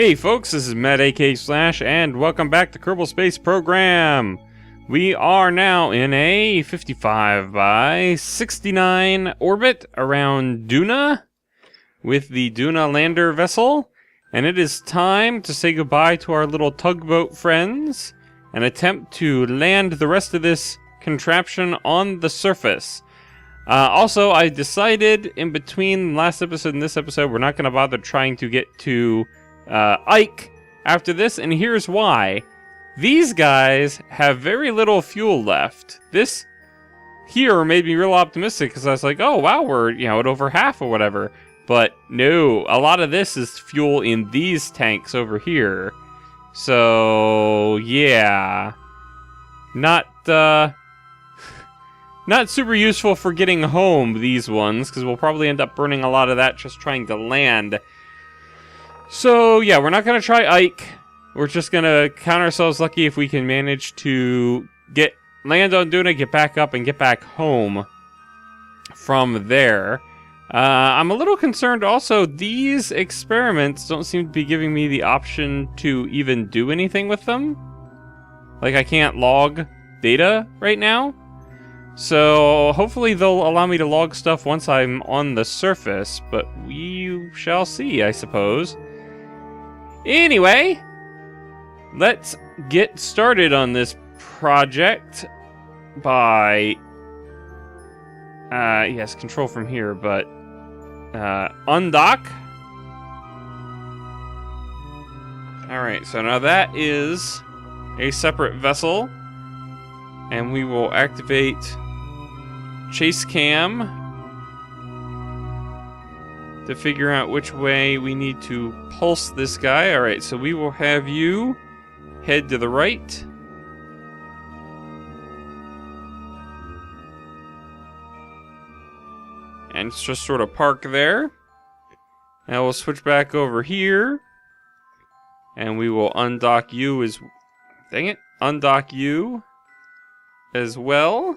Hey folks, this is Matt aka Slash, and welcome back to Kerbal Space Program. We are now in a 55 by 69 orbit around Duna with the Duna lander vessel, and it is time to say goodbye to our little tugboat friends and attempt to land the rest of this contraption on the surface. Also, I decided in between last episode and this episode, we're not going to bother trying to get to Ike after this, and here's why. These guys have very little fuel left. This here made me real optimistic because I was like, oh wow, we're at over half or whatever. But no, a lot of this is fuel in these tanks over here. So yeah, not super useful for getting home, these ones, because we'll probably end up burning a lot of that just trying to land. So yeah, we're not going to try Ike. We're just going to count ourselves lucky if we can manage to land on Duna, get back up, and get back home from there. I'm a little concerned also, these experiments don't seem to be giving me the option to even do anything with them. Like, I can't log data right now. So hopefully they'll allow me to log stuff once I'm on the surface, but we shall see, I suppose. Anyway, let's get started on this project by, yes, control from here, but undock. Alright, so now that is a separate vessel, and we will activate chase cam to figure out which way we need to pulse this guy. Alright, so we will have you head to the right. And just sort of park there. Now we'll switch back over here. And we will undock you as... Dang it. Undock you as well.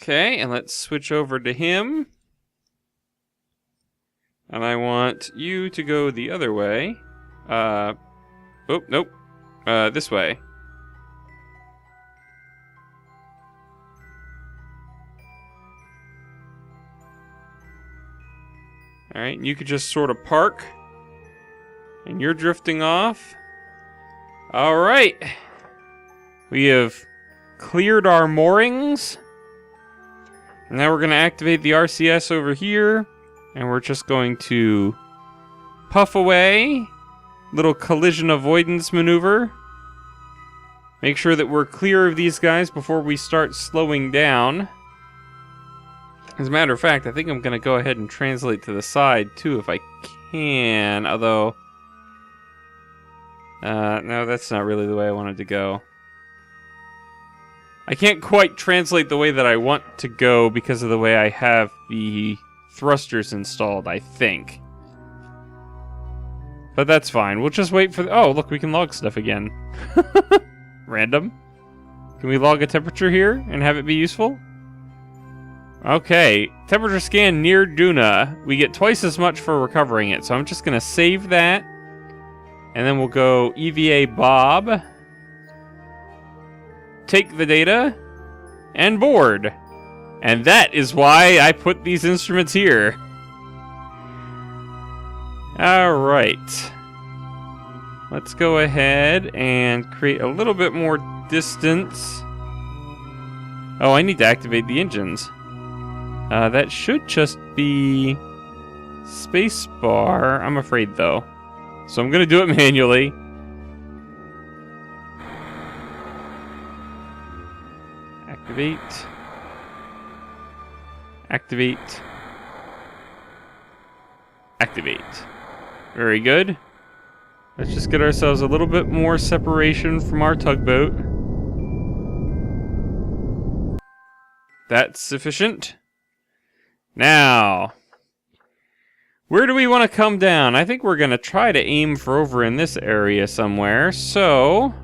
Okay, and let's switch over to him. And I want you to go the other way. Oh, nope. This way. Alright, you could just sort of park. And you're drifting off. Alright. We have cleared our moorings. Now we're going to activate the RCS over here, and we're just going to puff away. Little collision avoidance maneuver. Make sure that we're clear of these guys before we start slowing down. As a matter of fact, I think I'm going to go ahead and translate to the side too if I can, although... no, that's not really the way I wanted to go. I can't quite translate the way that I want to go because of the way I have the thrusters installed, I think. But that's fine. We'll just wait for... Oh, look, we can log stuff again. Random. Can we log a temperature here and have it be useful? Okay. Temperature scan near Duna. We get twice as much for recovering it, so I'm just going to save that. And then we'll go EVA Bob. Take the data, and board. And that is why I put these instruments here. Alright. Let's go ahead and create a little bit more distance. Oh, I need to activate the engines. That should just be spacebar, I'm afraid though. So I'm going to do it manually. Activate. Activate. Activate. Very good. Let's just get ourselves a little bit more separation from our tugboat. That's sufficient. Now, where do we want to come down? I think we're going to try to aim for over in this area somewhere. So...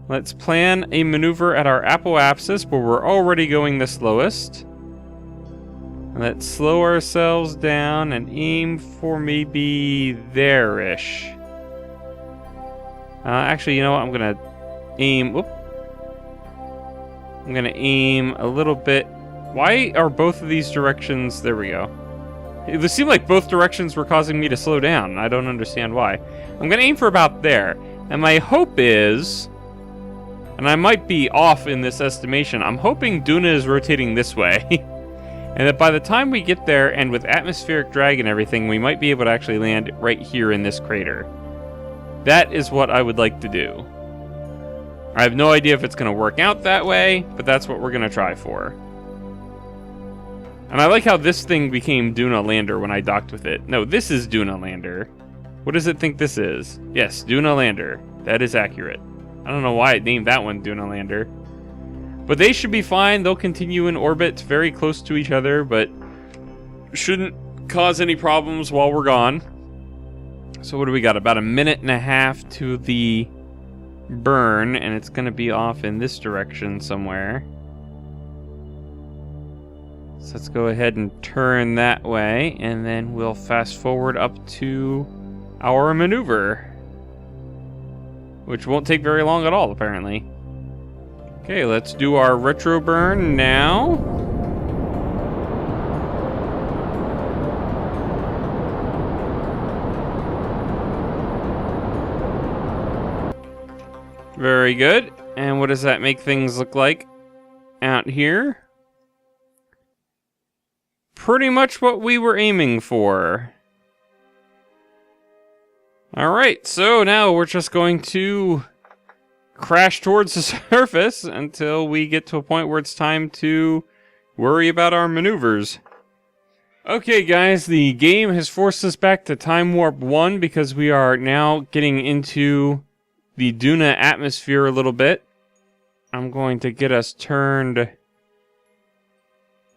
let's plan a maneuver at our apoapsis where we're already going the slowest. Let's slow ourselves down and aim for maybe there-ish. Actually, you know what? I'm gonna aim... Whoop. I'm gonna aim a little bit... Why are both of these directions... There we go. It seemed like both directions were causing me to slow down. I don't understand why. I'm gonna aim for about there. And my hope is... And I might be off in this estimation. I'm hoping Duna is rotating this way. And that by the time we get there, and with atmospheric drag and everything, we might be able to actually land right here in this crater. That is what I would like to do. I have no idea if it's going to work out that way, but that's what we're going to try for. And I like how this thing became Duna Lander when I docked with it. No, this is Duna Lander. What does it think this is? Yes, Duna Lander. That is accurate. I don't know why it named that one Duna Lander. But they should be fine. They'll continue in orbit very close to each other, but shouldn't cause any problems while we're gone. So what do we got? About a minute and a half to the burn, and it's going to be off in this direction somewhere. So let's go ahead and turn that way, and then we'll fast forward up to our maneuver, which won't take very long at all, apparently. Okay, let's do our retro burn now. Very good. And what does that make things look like out here? Pretty much what we were aiming for. Alright, so now we're just going to crash towards the surface until we get to a point where it's time to worry about our maneuvers. Okay guys, the game has forced us back to Time Warp 1 because we are now getting into the Duna atmosphere a little bit. I'm going to get us turned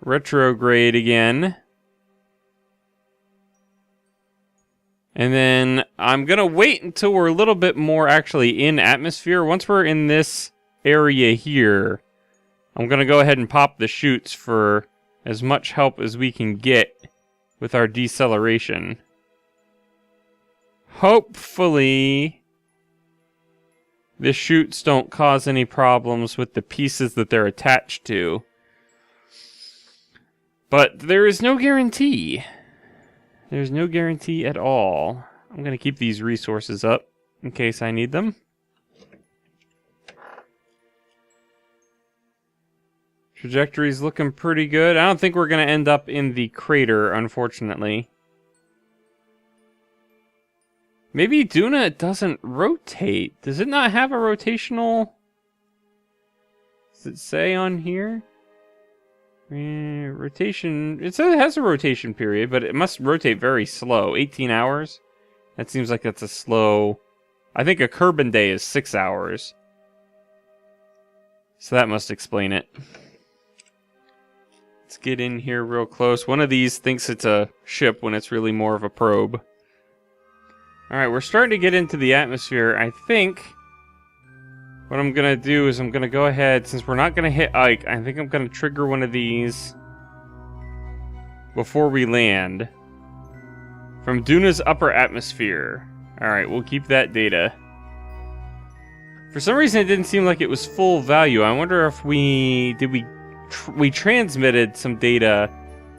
retrograde again. And then I'm going to wait until we're a little bit more actually in atmosphere. Once we're in this area here, I'm going to go ahead and pop the chutes for as much help as we can get with our deceleration. Hopefully, the chutes don't cause any problems with the pieces that they're attached to. But there is no guarantee. There's no guarantee at all. I'm going to keep these resources up in case I need them. Trajectory's looking pretty good. I don't think we're going to end up in the crater, unfortunately. Maybe Duna doesn't rotate. Does it not have a rotational... Does it say on here? Rotation... It says it has a rotation period, but it must rotate very slow. 18 hours? That seems like that's a slow... I think a Kerbal day is 6 hours. So that must explain it. Let's get in here real close. One of these thinks it's a ship when it's really more of a probe. Alright, we're starting to get into the atmosphere. I think what I'm going to do is I'm going to go ahead, since we're not going to hit Ike, I think I'm going to trigger one of these before we land. From Duna's upper atmosphere. Alright, we'll keep that data. For some reason it didn't seem like it was full value. I wonder if we transmitted some data,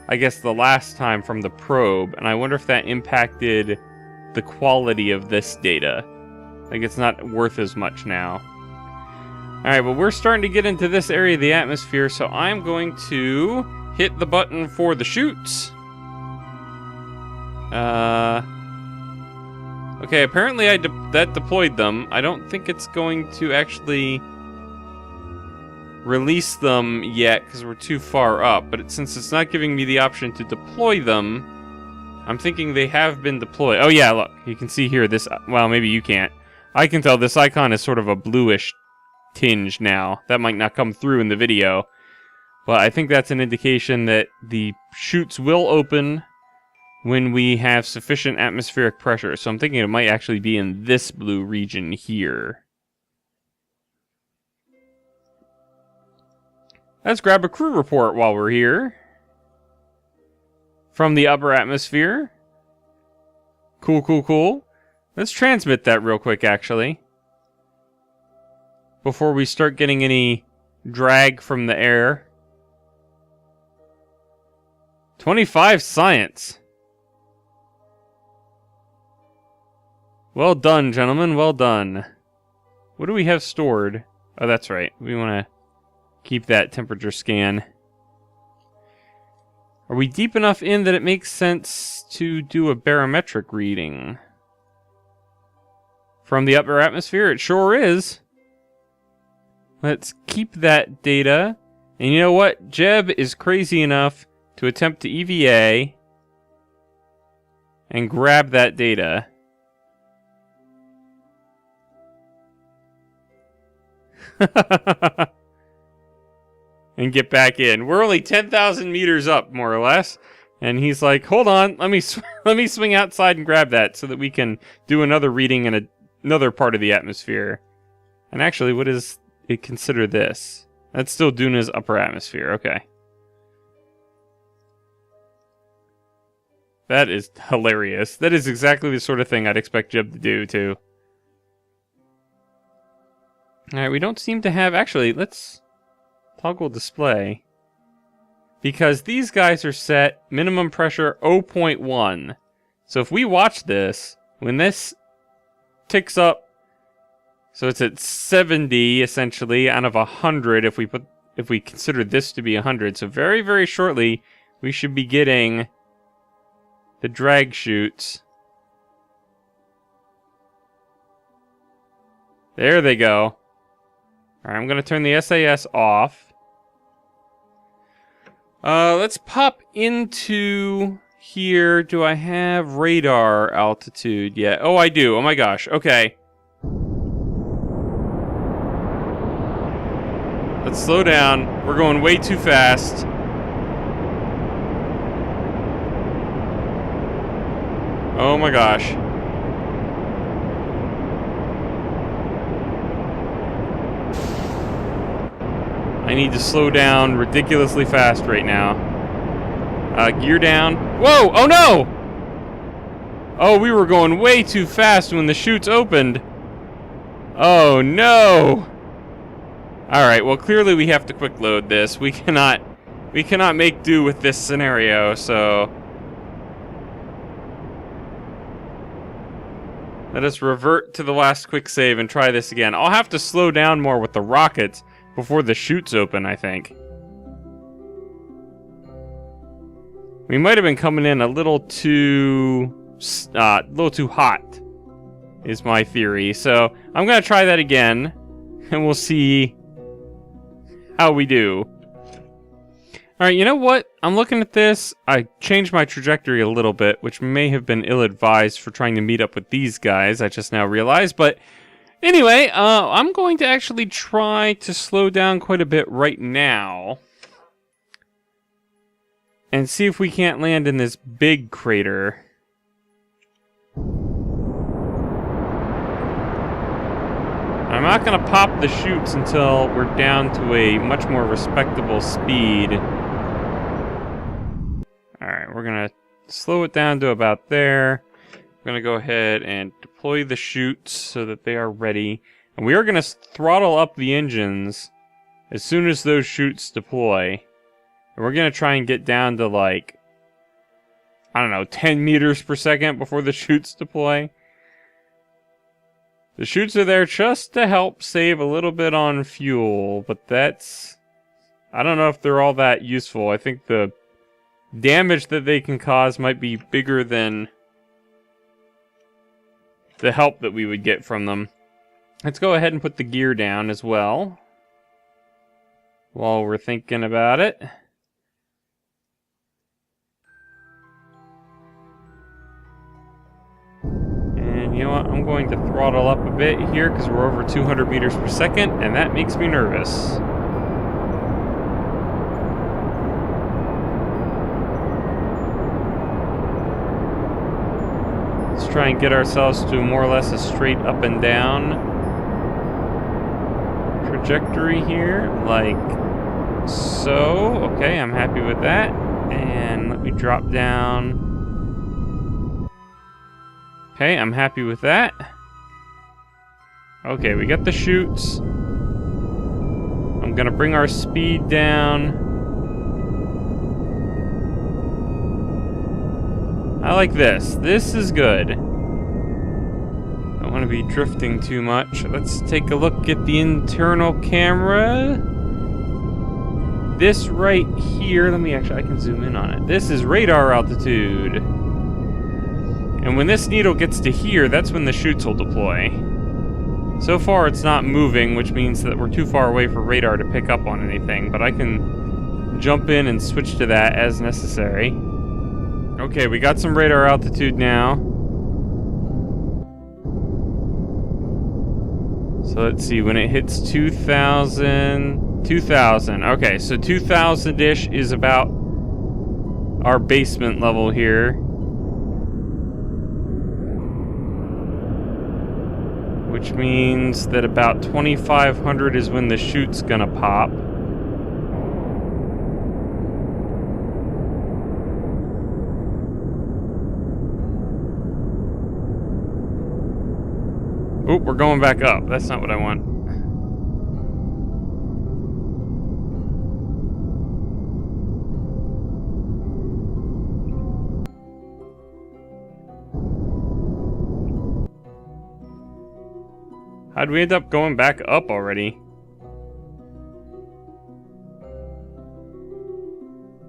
I guess the last time from the probe, and I wonder if that impacted the quality of this data. Like it's not worth as much now. Alright, but we're starting to get into this area of the atmosphere, so I'm going to hit the button for the chutes. Okay, apparently that deployed them. I don't think it's going to actually release them yet because we're too far up, but since it's not giving me the option to deploy them, I'm thinking they have been deployed. Oh yeah, look, you can see here this, well, maybe you can't. I can tell this icon is sort of a bluish tinge now. That might not come through in the video, but I think that's an indication that the chutes will open when we have sufficient atmospheric pressure. So I'm thinking it might actually be in this blue region here. Let's grab a crew report while we're here. from the upper atmosphere. Cool, cool, cool. Let's transmit that real quick, actually, before we start getting any drag from the air. 25 science. Well done, gentlemen. Well done. What do we have stored? Oh, that's right. We want to keep that temperature scan. Are we deep enough in that it makes sense to do a barometric reading? From the upper atmosphere? It sure is. Let's keep that data. And you know what? Jeb is crazy enough to attempt to EVA and grab that data. And get back in. We're only 10,000 meters up, more or less. And he's like, hold on, let me swing outside and grab that so that we can do another reading in another part of the atmosphere. And actually, what is it consider this? That's still Duna's upper atmosphere. Okay. That is hilarious. That is exactly the sort of thing I'd expect Jeb to do, too. Alright, we don't seem to have... Actually, let's toggle display. Because these guys are set minimum pressure 0.1. So if we watch this, when this ticks up, so it's at 70 essentially out of 100 if we consider this to be 100. So very, very shortly we should be getting the drag chutes. There they go. Alright, I'm gonna turn the SAS off. Let's pop into here. Do I have radar altitude yet? Oh, I do. Oh my gosh. Okay. Let's slow down. We're going way too fast. Oh my gosh. I need to slow down ridiculously fast right now. Gear down. Whoa! Oh no! Oh, we were going way too fast when the chutes opened. Oh no! Alright, well clearly we have to quick load this. We cannot make do with this scenario, so... Let us revert to the last quick save and try this again. I'll have to slow down more with the rockets before the chutes open, I think. We might have been coming in a little too hot, is my theory. So I'm gonna try that again, and we'll see how we do. Alright, you know what? I'm looking at this. I changed my trajectory a little bit, which may have been ill-advised for trying to meet up with these guys, I just now realized. But anyway, I'm going to actually try to slow down quite a bit right now. And see if we can't land in this big crater. I'm not going to pop the chutes until we're down to a much more respectable speed. Alright, we're going to slow it down to about there. We're going to go ahead and deploy the chutes so that they are ready. And we are going to throttle up the engines as soon as those chutes deploy. And we're going to try and get down to like, I don't know, 10 meters per second before the chutes deploy. The chutes are there just to help save a little bit on fuel, but that's... I don't know if they're all that useful. I think the damage that they can cause might be bigger than the help that we would get from them. Let's go ahead and put the gear down as well, while we're thinking about it. And you know what? I'm going to throttle up a bit here because we're over 200 meters per second, and that makes me nervous. Let's try and get ourselves to more or less a straight up and down trajectory here, like so. Okay, I'm happy with that. And let me drop down. Okay, I'm happy with that. Okay, we got the chutes. I'm gonna bring our speed down. I like this. This is good. Don't want to be drifting too much. Let's take a look at the internal camera. This right here, I can zoom in on it. This is radar altitude. And when this needle gets to here, that's when the chutes will deploy. So far it's not moving, which means that we're too far away for radar to pick up on anything, but I can jump in and switch to that as necessary. Okay, we got some radar altitude now. So let's see, when it hits 2,000... 2,000. Okay, so 2,000-ish is about our basement level here. Which means that about 2,500 is when the chute's gonna pop. Oop, we're going back up. That's not what I want. How'd we end up going back up already?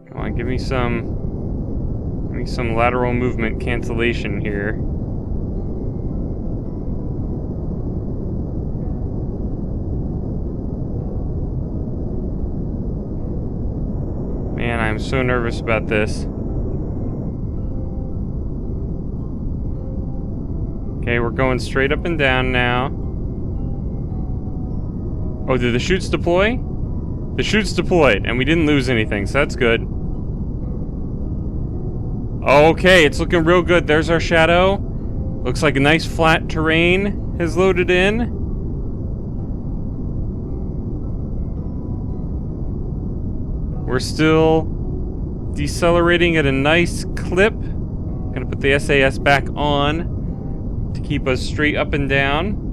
Come on, give me some lateral movement cancellation here. Man, I'm so nervous about this. Okay, we're going straight up and down now. Oh, did the chutes deploy? The chutes deployed, and we didn't lose anything, so that's good. Okay, it's looking real good. There's our shadow. Looks like a nice flat terrain has loaded in. We're still decelerating at a nice clip. Gonna put the SAS back on to keep us straight up and down.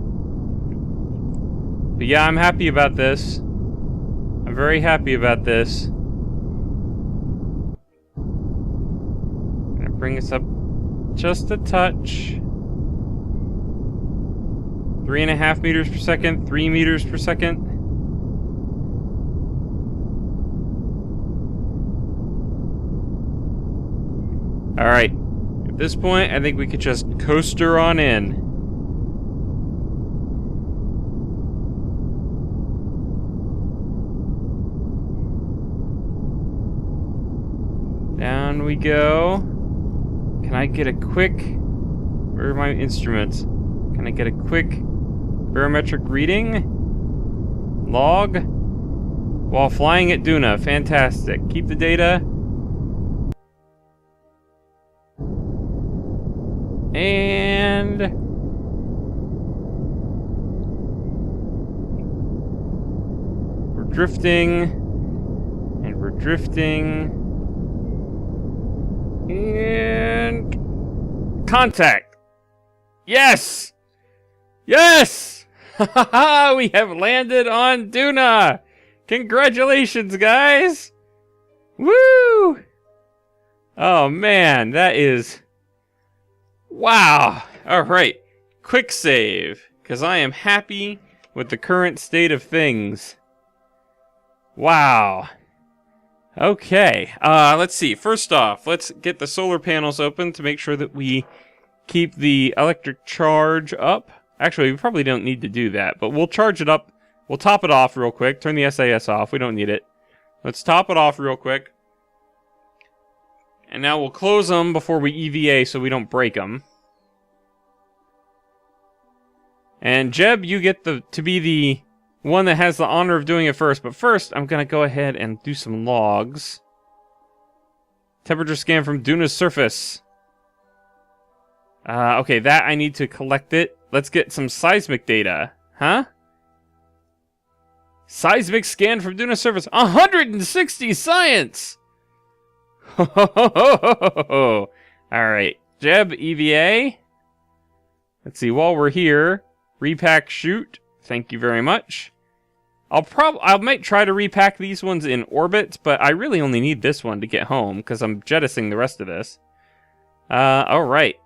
But yeah, I'm happy about this. I'm very happy about this. Gonna bring us up just a touch. 3.5 meters per second, 3 meters per second. Alright, at this point, I think we could just coaster on in. Down we go. Can I get a quick... Where are my instruments? Can I get a quick barometric reading? Log? While flying at Duna. Fantastic. Keep the data. And... we're drifting. And we're drifting. And... contact! Yes! Yes! We have landed on Duna! Congratulations, guys! Woo! Oh man, that is... wow! Alright, quick save, because I am happy with the current state of things. Wow. Okay, let's see. First off, let's get the solar panels open to make sure that we keep the electric charge up. Actually, we probably don't need to do that, but we'll charge it up. We'll top it off real quick. Turn the SAS off. We don't need it. Let's top it off real quick. And now we'll close them before we EVA so we don't break them. And Jeb, you get to be the one that has the honor of doing it first. But first, I'm going to go ahead and do some logs. Temperature scan from Duna's surface. Okay, that I need to collect it. Let's get some seismic data. Huh? Seismic scan from Duna's surface. 160 science! All right, Jeb, EVA. Let's see. While we're here, repack shoot. Thank you very much. I might try to repack these ones in orbit, but I really only need this one to get home because I'm jettisoning the rest of this. All right.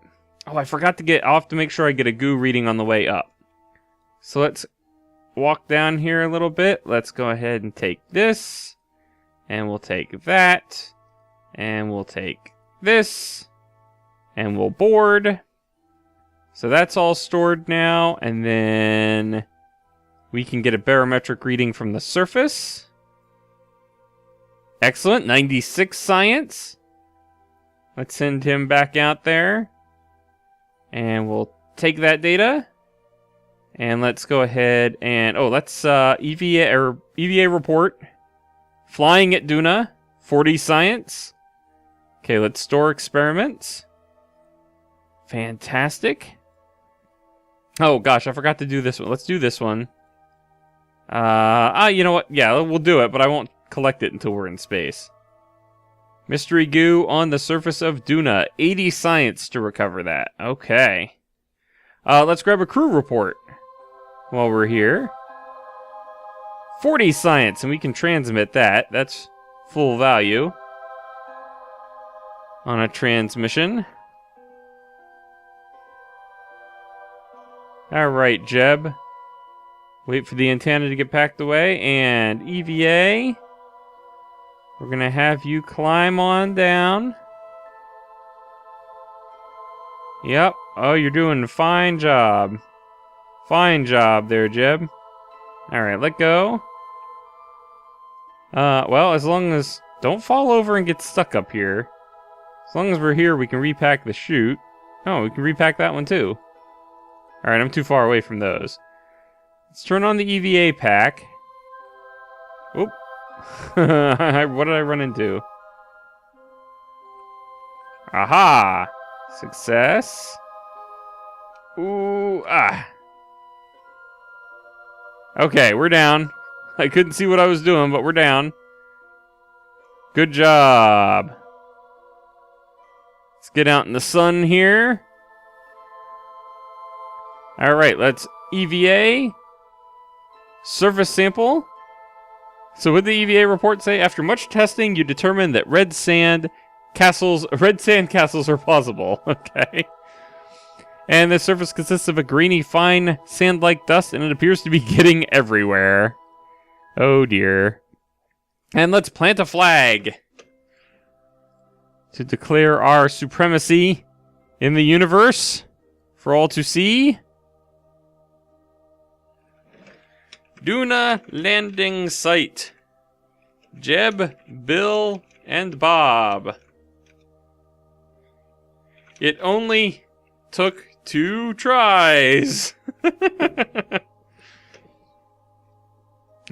Oh, I forgot to get. I'll have to make sure I get a goo reading on the way up. So let's walk down here a little bit. Let's go ahead and take this, and we'll take that, and we'll take this, and we'll board. So that's all stored now, and then we can get a barometric reading from the surface. Excellent, 96 science. Let's send him back out there, and we'll take that data. And let's go ahead and let's EVA report. Flying at Duna, 40 science. Okay, let's store experiments. Fantastic. Oh gosh, I forgot to do this one. Let's do this one. You know what? Yeah, we'll do it, but I won't collect it until we're in space. Mystery goo on the surface of Duna. 80 science to recover that. Okay. Let's grab a crew report while we're here. 40 science, and we can transmit that. That's full value on a transmission. Alright, Jeb. Wait for the antenna to get packed away, and EVA. We're going to have you climb on down. Yep. Oh, you're doing a fine job. Fine job there, Jeb. Alright, let go. Well, as long as... Don't fall over and get stuck up here. As long as we're here, we can repack the chute. Oh, we can repack that one too. Alright, I'm too far away from those. Let's turn on the EVA pack. Oop. What did I run into? Aha! Success. Ooh, ah. Okay, we're down. I couldn't see what I was doing, but we're down. Good job. Let's get out in the sun here. Alright, let's EVA. Surface sample. So what did the EVA report say? After much testing, you determined that red sand castles are plausible. Okay. And the surface consists of a greeny, fine, sand-like dust, and it appears to be getting everywhere. Oh dear. And let's plant a flag to declare our supremacy in the universe for all to see. Duna landing site. Jeb, Bill, and Bob. It only took 2 tries.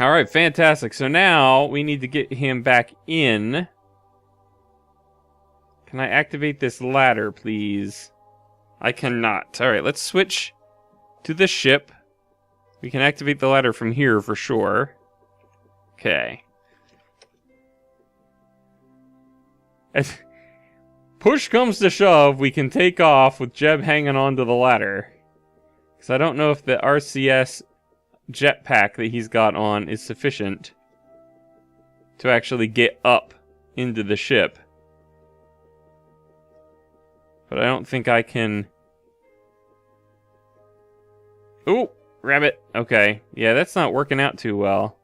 All right, fantastic. So now we need to get him back in. Can I activate this ladder, please? I cannot. All right, let's switch to the ship. We can activate the ladder from here for sure. Okay. If push comes to shove, we can take off with Jeb hanging onto the ladder. Because I don't know if the RCS jetpack that he's got on is sufficient to actually get up into the ship. But I don't think I can... Ooh! Rabbit. Okay. Yeah, that's not working out too well.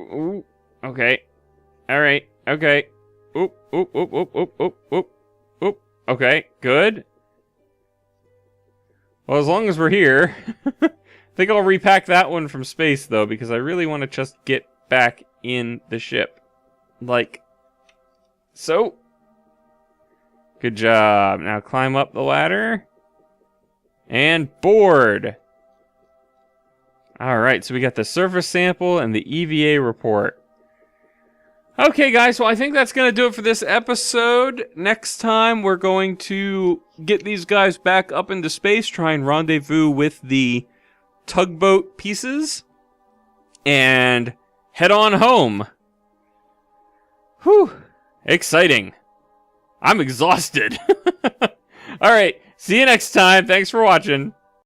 Ooh. Okay. Alright. Okay. Oop. Oop. Oop. Oop. Oop. Oop. Oop. Oop. Okay. Good. Well, as long as we're here. I think I'll repack that one from space, though, because I really want to just get back in the ship. Like so. Good job. Now climb up the ladder. And board. Alright, so we got the surface sample and the EVA report. Okay, guys, well, I think that's going to do it for this episode. Next time, we're going to get these guys back up into space, try and rendezvous with the tugboat pieces, and head on home. Whew. Exciting. I'm exhausted. All right. See you next time. Thanks for watching.